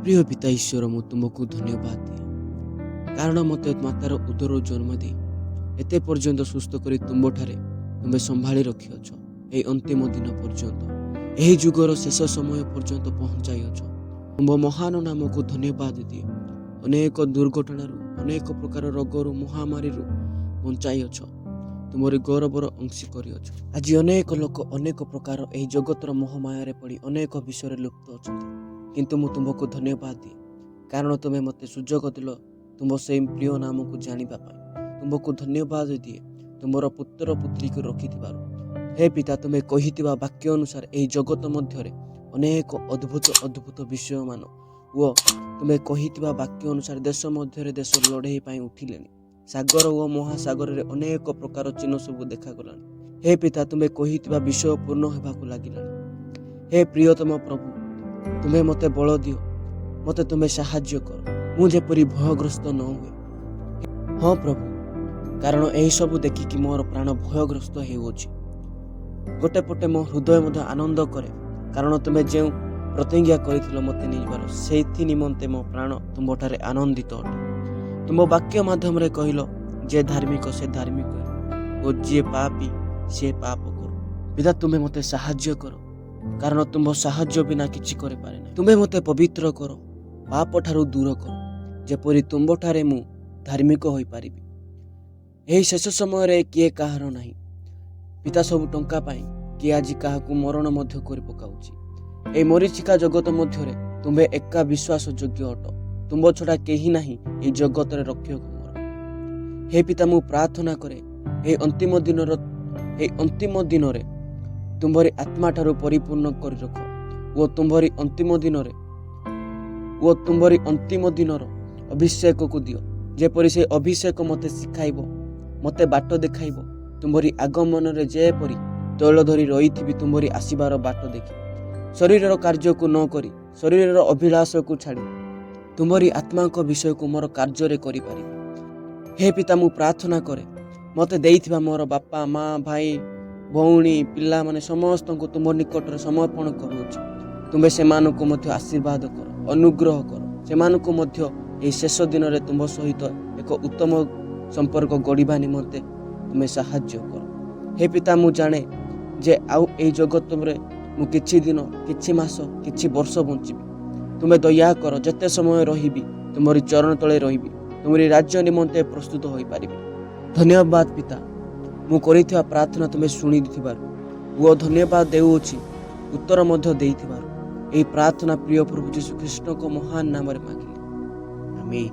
प्रिय पिता ईश्वर मु तुमको धन्यवाद दिए कारण मत मातार उदर जन्म दे एते पर्यंत सुस्थ करी तुम्हारे तुम्हें संभाली रखिअछ। ए अंतिम दिन पर्यंत यही जुगर शेष समय पर्यंत पहुंचाइछ। तुम महान नाम को धन्यवाद दिए। अनेक दुर्घटना अनेक प्रकार रोगर महामारी बंचाइछ। तुमरी गौरवर अंशी करिअछ। आज अनेक लोक अनेक प्रकार यही जगतर मोहमाया पड़ी अनेक विषय लुप्त अच्छा, किंतु मु तुमको धन्यवाद दिए कारण तुम्हें मत सुजोग दिल तुम से प्रिय नाम को जानिबा पाई। तुमको धन्यवाद दिए तुमर पुत्र पुत्री को रखि। हे पिता, तुम्हें कहिथिबा वाक्य अनुसार यही जगत मध्य अनेक अद्भुत अद्भुत विषय मान वो तुम्हें कहिथिबा वाक्य अनुसार देश मध्य देश लड़ाई पाई उठिलेनी। सागर और महासागर रे अनेक प्रकार चिन्ह सब देखा। हे पिता, तुम्हें कहिथिबा विषय पूर्ण होबाकू लागिलानी। हे प्रियतम प्रभु, तुम्हें मते बल दियो, मते तुम्हें साहाय्य कर मु जेपरी भयग्रस्त न हुए। हाँ प्रभु, कारण यही सब देखिकी मोर प्राण भयग्रस्त होउछि। गोटे पटे मो हृदय मध्य आनंद करे कारण तुम्हें जो प्रतिज्ञा करथिल मते निजबार सेथि निमंते मो प्राण तुमठारे आनंदित अटे। तुम वाक्य माध्यम रे कहिलो जे धार्मिक से धार्मिक और जे पापी से पाप करो। पिता, तुम्हें मते साहाय्य करो कारण तुम साहाय्य बिना किछि करे पारे ना। तुम्हें मते पवित्र करो, पाप ठारू दूर करो जेपरि तुमठारे मु धार्मिक होई पारिबी। एही शेष समय रे किए काहार नाही। पिता, सब टंका पाई कि आज काहाकू मरण मध्य करि पकाउछि। ए मरीचिका जगत मध्य रे तुम्हें एका विश्वास योग्य अट। तुम छड़ा केही नाही ए जगत रे रक्षक मोर। हे पिता, मु प्रार्थना करे ए अंतिम दिन रे तुम्हारी आत्मा ठारू परिपूर्ण करि रख वो तुम्हारी अंतिम दिन अभिषेक को दियो जेपरि से अभिषेक मते सिखाइबो, मते बाट देखाइबो। तुम्हारी आगमन रे जेपरि तैल धरी रही तुम्हारी आसीबार बाट देखी शरीर कार्य को न करी शरीर अभिलाष को छाड़ी तुम्हारी आत्मा को विषय को मोर कार्य करि पारि। हे पिता, मु प्रार्थना करे मते देइथिबा मोर बापा माँ भाई भौणी पिला माने समस्त को तुम निकट रे समर्पण करूछि। तुम्हें सेमानकु मध्य आशीर्वाद कर, अनुग्रह कर। सेमानकु मध्य ए शेष दिन रे तुम सहित एक उत्तम संपर्क गढ़िबा निमंते तुम्हें साहाय्य कर। हे पिता, मु जाने जे आउ ए जगत रे मु किछि दिन किछि मास किछि वर्ष बंचिबी। तुम्हें दया कर जते समय रहिबी तुम्हारी चरण तले रहिबी, तुम्हारी राज्य निमंते प्रस्तुत होई पारिबी। धन्यवाद पिता, मु करिथिबा प्रार्थना तुम्हें शुणी दिथिबारु वो धन्यवाद देउछि, उत्तर मध्य देइथिबारु। एही प्रार्थना प्रिय प्रभु यीशु कृष्ण को महान नाम रे मांगिली, आमीन।